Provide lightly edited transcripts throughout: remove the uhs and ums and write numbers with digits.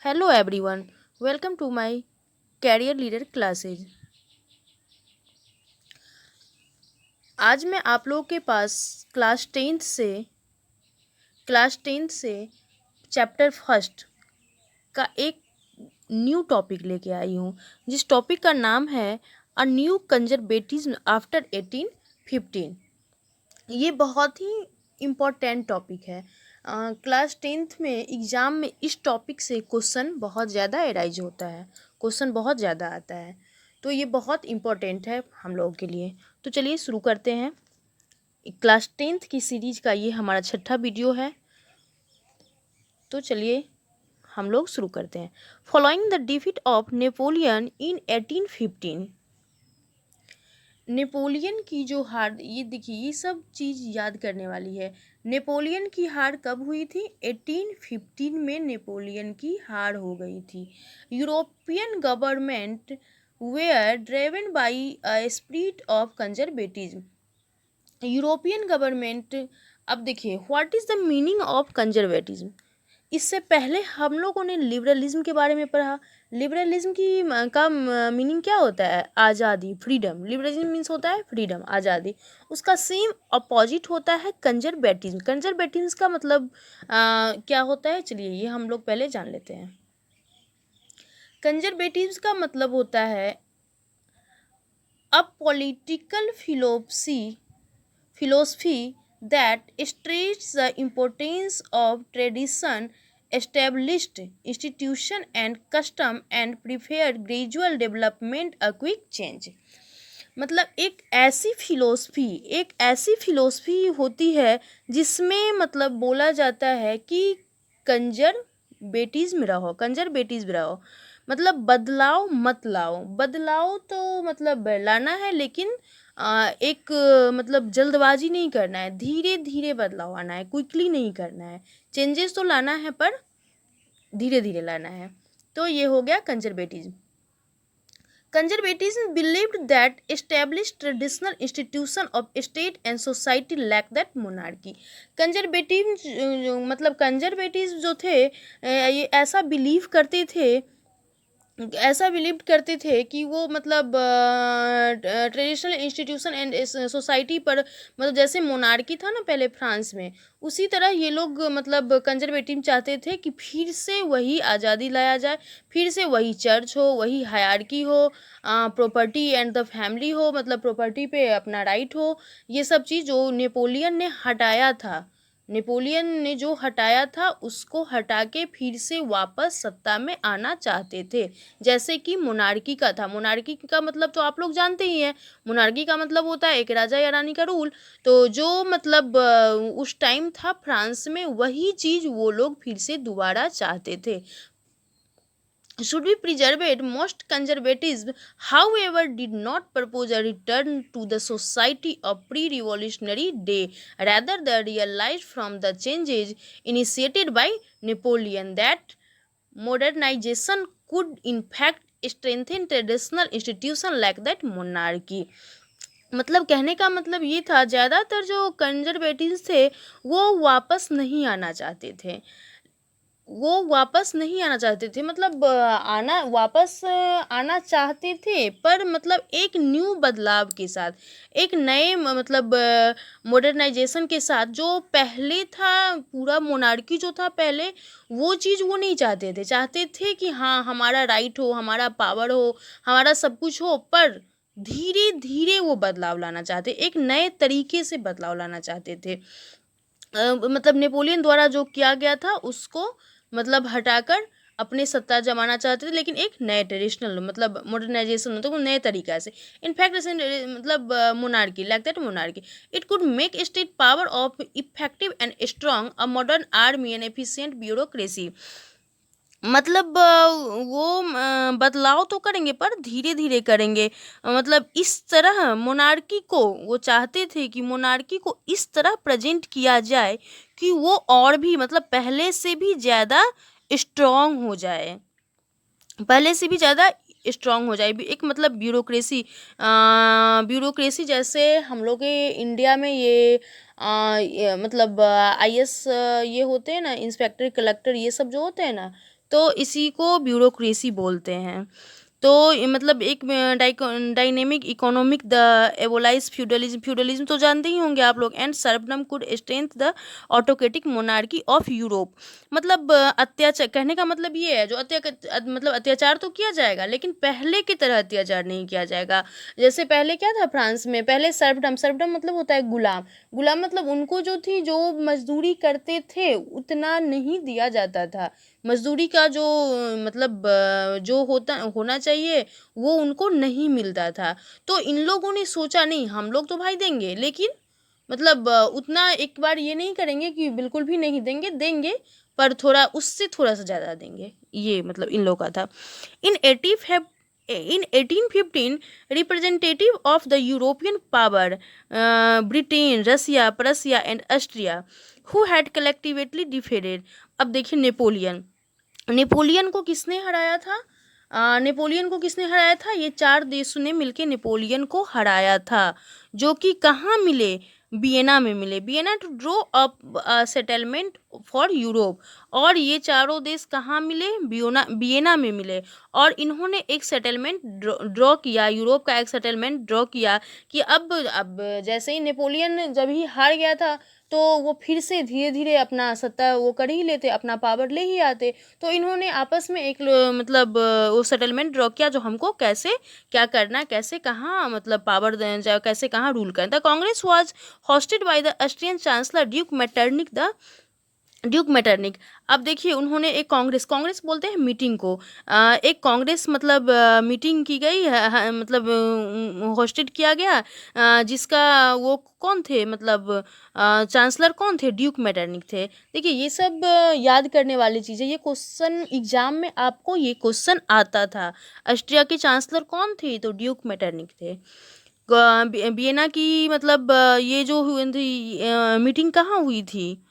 Hello everyone, welcome to my Career Leader classes. आज मैं आप लोगों के पास क्लास टेंथ से चैप्टर फर्स्ट का एक न्यू टॉपिक लेके आई हूँ, जिस टॉपिक का नाम है अ न्यू कंजर्वेटिज्म आफ्टर 1815। ये बहुत ही इम्पोर्टेंट टॉपिक है। क्लास टेंथ में एग्ज़ाम में इस टॉपिक से क्वेश्चन बहुत ज़्यादा एराइज होता है, क्वेश्चन बहुत ज़्यादा आता है, तो ये बहुत इम्पोर्टेंट है हम लोगों के लिए। तो चलिए शुरू करते हैं। क्लास टेंथ की सीरीज़ का ये हमारा छठा वीडियो है, तो चलिए हम लोग शुरू करते हैं। Following the defeat of Napoleon in 1815। Napoleon की जो हार, ये देखिए ये सब चीज़ याद करने वाली है। नेपोलियन की हार कब हुई थी? 1815 में नेपोलियन की हार हो गई थी। European government were driven by a spirit of conservatism. European government, अब देखिए what is the meaning of conservatism. इससे पहले हम लोगों ने लिबरलिज्म के बारे में पढ़ा। लिबरलिज्म की का मीनिंग क्या होता है? आज़ादी, फ्रीडम। लिबरलिज्म मीन्स होता है फ्रीडम, आज़ादी। उसका सेम अपोजिट होता है कंजर्वेटिज्म। कंजर्वेटिज्म का मतलब क्या होता है? चलिए ये हम लोग पहले जान लेते हैं। कंजर्वेटिव्स का मतलब होता है a political philosophy that stressed the importance of tradition, established institution and custom and preferred gradual development a quick change। मतलब एक ऐसी फिलोसफी होती है जिसमें मतलब बोला जाता है कि कंजर्वेटिज्म रहो, मतलब बदलाव मत लाओ। बदलाव तो मतलब लाना है, लेकिन मतलब जल्दबाजी नहीं करना है, धीरे धीरे बदलाव आना है, क्विकली नहीं करना है। चेंजेस तो लाना है पर धीरे धीरे लाना है। तो ये हो गया conservatism. Conservatism believed that established traditional institution of state and society lacked that monarchy। Conservative मतलब कंजर्वेटिव जो थे ये ऐसा बिलीव करते थे कि वो मतलब ट्रेडिशनल इंस्टीट्यूशन एंड सोसाइटी पर, मतलब जैसे मोनार्की था ना पहले फ्रांस में, उसी तरह ये लोग मतलब कंजर्वेटिव चाहते थे कि फिर से वही आज़ादी लाया जाए, फिर से वही चर्च हो, वही हायरार्की हो, प्रॉपर्टी एंड द फैमिली हो, मतलब प्रॉपर्टी पे अपना राइट हो। ये सब चीज़ जो नेपोलियन ने जो हटाया था उसको हटा के फिर से वापस सत्ता में आना चाहते थे। जैसे कि मोनार्की का था। मोनार्की का मतलब तो आप लोग जानते ही हैं। मोनार्की का मतलब होता है एक राजा या रानी का रूल। तो जो मतलब उस टाइम था फ्रांस में, वही चीज़ वो लोग फिर से दोबारा चाहते थे। Should be preserved. Most conservatives, however, did not propose a return to the society of pre-revolutionary day. Rather, they realized from the changes initiated by Napoleon that modernization could in fact strengthen traditional institutions like that monarchy। मतलब कहने का मतलब ये था, ज़्यादातर जो conservatives थे वो वापस नहीं आना चाहते थे, मतलब वापस आना चाहते थे पर मतलब एक न्यू बदलाव के साथ, एक नए मतलब मॉडर्नाइजेशन के साथ। जो पहले था पूरा मोनार्की जो था पहले, वो चीज़ वो नहीं चाहते थे कि हाँ हमारा राइट हो, हमारा पावर हो, हमारा सब कुछ हो, पर धीरे धीरे वो बदलाव लाना चाहते, एक नए तरीके से बदलाव लाना चाहते थे। मतलब नेपोलियन द्वारा जो किया गया था उसको मतलब हटाकर अपने सत्ता जमाना चाहते थे, लेकिन एक नए ट्रेडिशनल मतलब मॉडर्नाइजेशन, तो नए तरीका से। इनफैक्ट मतलब monarchy it could make state power of effective and strong a modern army and efficient bureaucracy. मतलब वो बदलाव तो करेंगे पर धीरे धीरे करेंगे। मतलब इस तरह मोनार्की को वो चाहते थे कि मोनार्की को इस तरह प्रेजेंट किया जाए कि वो और भी मतलब पहले से भी ज़्यादा स्ट्रॉन्ग हो जाए, एक मतलब ब्यूरोक्रेसी जैसे हम लोग के इंडिया में ये मतलब आईएएस ये होते हैं ना, इंस्पेक्टर कलेक्टर ये सब जो होते हैं ना, तो इसी को ब्यूरोक्रेसी बोलते हैं। तो ये मतलब एक dynamic economic the abolish feudalism, feudalism तो जानते ही होंगे आप लोग, and serfdom could strengthen the autocratic monarchy of Europe. मतलब अत्याचार, कहने का मतलब ये है, जो मतलब अत्याचार तो किया जाएगा, लेकिन पहले की तरह अत्याचार नहीं किया जाएगा। जैसे पहले क्या था फ्रांस में, पहले सर्वडम, सर्वडम मतलब होता है गुलाम। गुलाम मतलब उनको जो थी, जो मजदूरी करते थे उतना नहीं दिया जाता था। मजदूरी का जो मतलब जो होना चाहिए वो उनको नहीं मिलता था। तो इन लोगों ने सोचा नहीं, हम लोग तो भाई देंगे, लेकिन मतलब उतना एक बार ये नहीं करेंगे कि बिल्कुल भी नहीं देंगे, देंगे पर थोड़ा उससे थोड़ा सा ज़्यादा देंगे। ये मतलब इन लोगों का था। इन 1815 representative of the European power, Britain, Russia, Prussia and Austria, who had collectively defeated। अब देखिए नेपोलियन, नेपोलियन को किसने हराया था? नेपोलियन को किसने हराया था? ये 4 देशों ने मिलके नेपोलियन को हराया था, जो कि कहाँ मिले? वियना में मिले। Vienna to draw up settlement for Europe. और ये चारों देश कहाँ मिले? वियना में मिले। और इन्होंने एक सेटलमेंट ड्रॉ किया, यूरोप का एक सेटलमेंट ड्रॉ किया कि अब जैसे ही नेपोलियन जब ही हार गया था, तो वो फिर से धीरे धीरे अपना सत्ता वो कर ही लेते, अपना पावर ले ही आते। तो इन्होंने आपस में एक मतलब वो सेटलमेंट ड्रॉ किया, जो हमको कैसे क्या करना, कैसे कहाँ मतलब पावर कैसे कहाँ रूल करना। The Congress was hosted by the Austrian chancellor Duke Metternich. अब देखिए उन्होंने एक कांग्रेस, कांग्रेस बोलते हैं मीटिंग को, एक कांग्रेस मतलब मीटिंग की गई मतलब होस्टेड किया गया, जिसका वो कौन थे, मतलब चांसलर कौन थे? ड्यूक मेटरनिक थे। देखिए ये सब याद करने वाली चीज़ें, ये क्वेश्चन एग्जाम में आपको ये क्वेश्चन आता था। ऑस्ट्रिया के चांसलर कौन थे? तो ड्यूक मेटरनिक थे। वियना की मतलब ये जो हुई थी मीटिंग कहाँ हुई थी?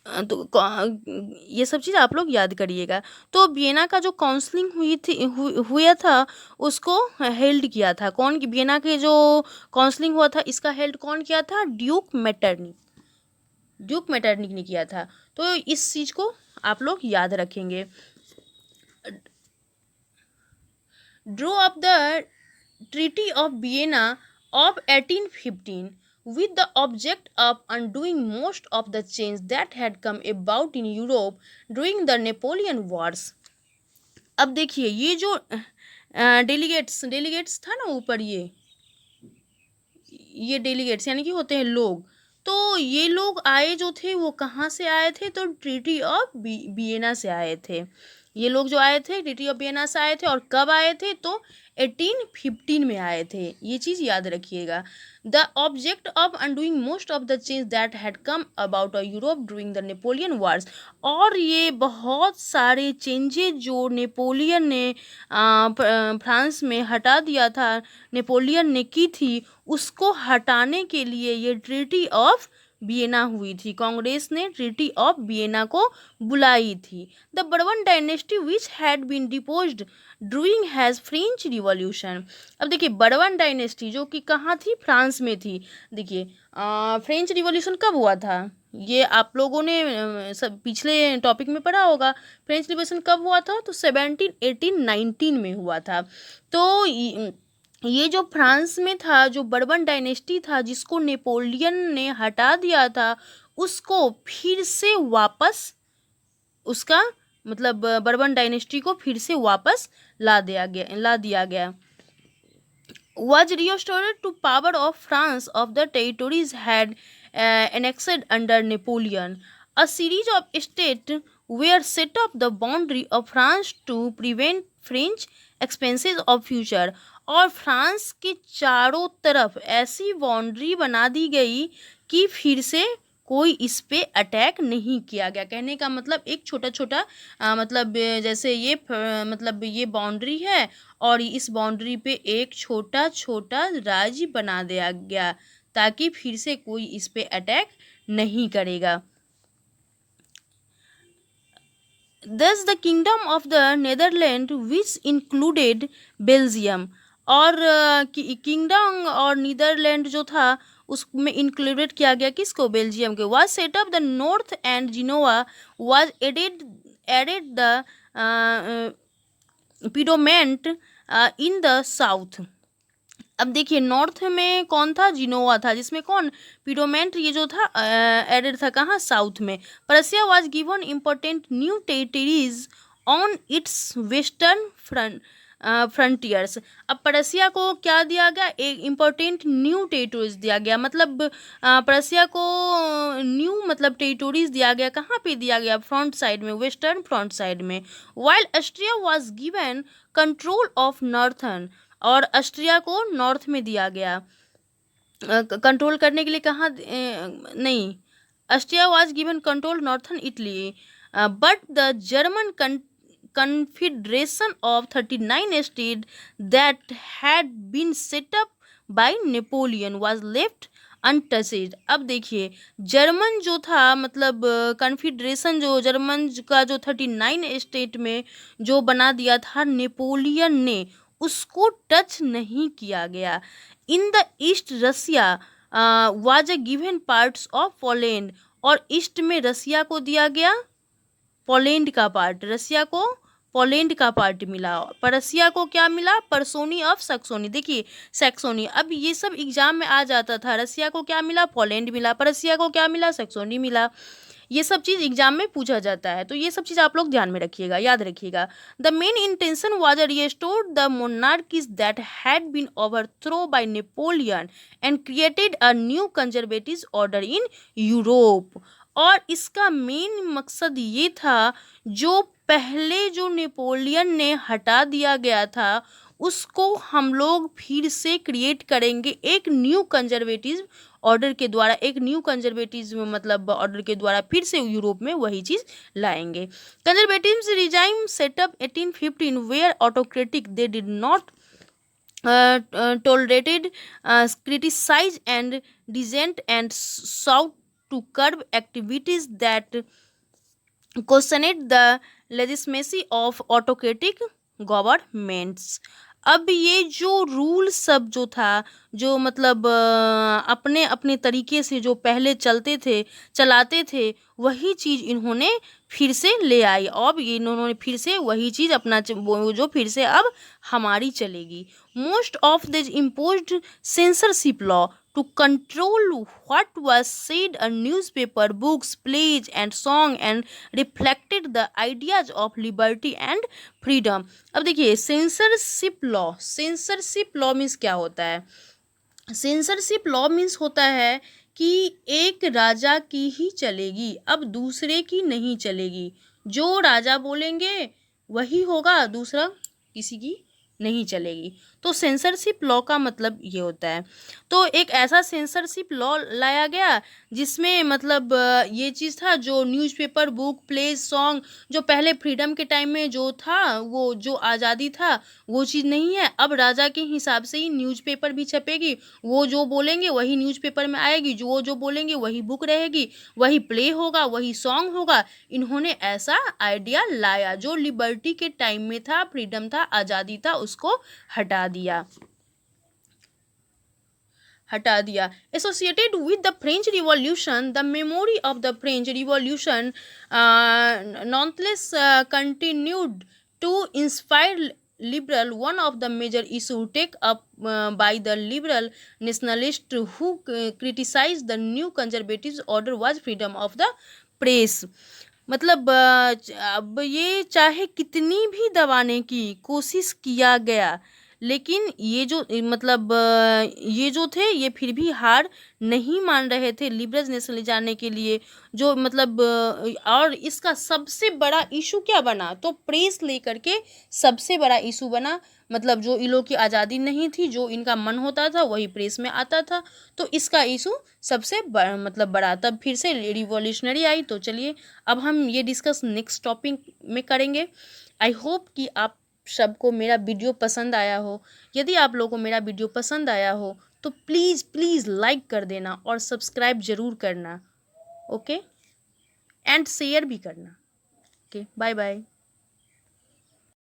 ये सब चीज़ आप लोग याद करिएगा। तो वियना का जो काउंसलिंग हुई थी हुआ था, उसको हेल्ड किया था कौन? वियना के जो काउंसलिंग हुआ था, इसका हेल्ड कौन किया था? ड्यूक मेटरनिक, ड्यूक मेटरनिक ने किया था। तो इस चीज़ को आप लोग याद रखेंगे। Draw up the treaty of Vienna of 1815 with the object of undoing most of the change that had come about in Europe during the Napoleon Wars। अब देखिए ये जो डेलीगेट्स था ना ऊपर, ये डेलीगेट्स यानी कि होते हैं लोग। तो ये लोग आए जो थे वो कहाँ से आए थे? तो ट्रीटी ऑफ वियना से आए थे। ये लोग जो आए थे ट्रीटी ऑफ वियना से आए थे। और कब आए थे? तो 1815 में आए थे। ये चीज़ याद रखिएगा। The object of undoing most of the change that had come about Europe during the Napoleon wars. और ये बहुत सारे चेंजेज जो नेपोलियन ने फ्रांस में हटा दिया था, नेपोलियन ने की थी, उसको हटाने के लिए ये ट्रीटी ऑफ वियना हुई थी। कांग्रेस ने ट्रीटी ऑफ वियना को बुलाई थी। The Bourbon dynasty which had been deposed during has French revolution. अब देखिए बर्बन डायनेस्टी जो कि कहाँ थी? फ्रांस में थी। देखिए फ्रेंच रिवॉल्यूशन कब हुआ था? ये आप लोगों ने सब पिछले टॉपिक में पढ़ा होगा। फ्रेंच रिवॉल्यूशन कब हुआ था? तो 1718-19 में हुआ था। तो ये जो फ्रांस में था, जो बर्बन डायनेस्टी था, जिसको नेपोलियन ने हटा दिया था, उसको फिर से वापस उसका मतलब बर्बन डायनेस्टी को फिर से वापस ला दिया गया। Was restored to power of France of the territories had annexed under Napoleon. A series of states were set up the boundary of France to prevent French expansion of future। और France के चारों तरफ ऐसी boundary बना दी गई कि फिर से कोई इस पे अटैक नहीं किया गया। कहने का मतलब एक छोटा छोटा मतलब जैसे ये मतलब ये बाउंड्री है, और इस बाउंड्री पे एक छोटा छोटा राज्य बना दिया गया, ताकि फिर से कोई इस पे अटैक नहीं करेगा। Thus the kingdom of the Netherlands which included Belgium। और किंगडम और नीदरलैंड जो था उसमें इंक्लूडेड किया गया किसको? बेल्जियम के। Was set up the north and Genoa was added added the Piedmont in the south. अब देखिए नॉर्थ में कौन था, जिनोवा था, जिसमें कौन पिडोमेंट ये जो था एडेड था कहाँ, साउथ में। Prussia was given important new territories on it's western frontiers. अब प्रशिया को क्या दिया गया, एक इम्पोर्टेंट न्यू टेरिटोरीज दिया गया, मतलब प्रशिया को न्यू मतलब टेरिटोरीज दिया गया, कहाँ पे दिया गया, फ्रंट साइड में, वेस्टर्न फ्रंट साइड में। While Austria was given control of northern, और ऑस्ट्रिया को नॉर्थ में दिया गया कंट्रोल करने के लिए, कहाँ नहीं, Austria was given control northern Italy, but the German confederation of 39 states that had been set up by Napoleon was left untouched। अब देखिए जर्मन जो था मतलब कन्फेडरेशन जो जर्मन का जो 39 स्टेट में जो बना दिया था नेपोलियन ने, उसको टच नहीं किया गया। In the east Russia was a given parts of Poland, और ईस्ट में रसिया को दिया गया पोलैंड का पार्ट, रसिया को पोलैंड का पार्ट मिला। पर रसिया को क्या मिला, परसोनी ऑफ सैक्सोनी। देखिए सैक्सोनी, अब ये सब एग्जाम में आ जाता था, रसिया को क्या मिला, पोलैंड मिला, पर रसिया को क्या मिला, सैक्सोनी मिला। ये सब चीज़ एग्जाम में पूछा जाता है, तो ये सब चीज़ आप लोग ध्यान में रखिएगा, याद रखिएगा। The main intention was restore the monarchies that had been overthrow by Napoleon and created a new conservative order in Europe. और इसका मेन मकसद ये था, जो पहले जो नेपोलियन ने हटा दिया गया था उसको हम लोग फिर से क्रिएट करेंगे एक न्यू कंजर्वेटिव ऑर्डर के द्वारा, एक न्यू कंजर्वेटिव मतलब ऑर्डर के द्वारा फिर से यूरोप में वही चीज़ लाएंगे। Conservative regime setup 1815 were autocratic, they did not tolerated criticize and dissent and sought to curb activities that questioned the legitimacy of autocratic governments। अब ये जो रूल सब जो था, जो मतलब अपने अपने तरीके से जो पहले चलाते थे वही चीज़ इन्होंने फिर से ले आई, और ये इन्होंने फिर से वही चीज़ अपना जो फिर से अब हमारी चलेगी। Most of the imposed censorship law to control what was said in newspaper, books, plays and song and reflected the ideas of liberty and freedom। अब देखिए सेंसरशिप लॉ मीन्स क्या होता है, सेंसरशिप लॉ मीन्स होता है कि एक राजा की ही चलेगी, अब दूसरे की नहीं चलेगी, जो राजा बोलेंगे वही होगा, दूसरा किसी की नहीं चलेगी। तो सेंसरशिप लॉ का मतलब ये होता है। तो एक ऐसा सेंसरशिप लॉ लाया गया जिसमें मतलब ये चीज़ था, जो न्यूज़पेपर, बुक, प्ले, सॉन्ग जो पहले फ्रीडम के टाइम में जो था, वो जो आज़ादी था वो चीज़ नहीं है। अब राजा के हिसाब से ही न्यूज़पेपर भी छपेगी, वो जो बोलेंगे वही न्यूज़पेपर में आएगी, जो बोलेंगे वही बुक रहेगी, वही प्ले होगा, वही सॉन्ग होगा। इन्होंने ऐसा आइडिया लाया, जो लिबर्टी के टाइम में था, फ्रीडम था, आज़ादी था, उसको हटा दिया। Associated with the French Revolution, the memory of the French Revolution nonetheless continued to inspire liberal. One of the major issues taken up by the liberal nationalists who criticized the new conservative order was freedom of the press। मतलब अब ये चाहे कितनी भी दबाने की कोशिश किया गया, लेकिन ये जो मतलब ये जो थे ये फिर भी हार नहीं मान रहे थे लिबरल नेशन ले जाने के लिए, जो मतलब और इसका सबसे बड़ा इशू क्या बना, तो प्रेस लेकर के सबसे बड़ा इशू बना। मतलब जो इन लोग की आज़ादी नहीं थी, जो इनका मन होता था वही प्रेस में आता था, तो इसका इशू सबसे मतलब बड़ा, तब फिर से रिवॉल्यूशनरी आई। तो चलिए अब हम ये डिस्कस नेक्स्ट टॉपिक में करेंगे। आई होप कि आप सबको मेरा वीडियो पसंद आया हो। यदि आप लोगों को मेरा वीडियो पसंद आया हो तो प्लीज़ लाइक कर देना और सब्सक्राइब ज़रूर करना, ओके, एंड शेयर भी करना। Okay, bye bye.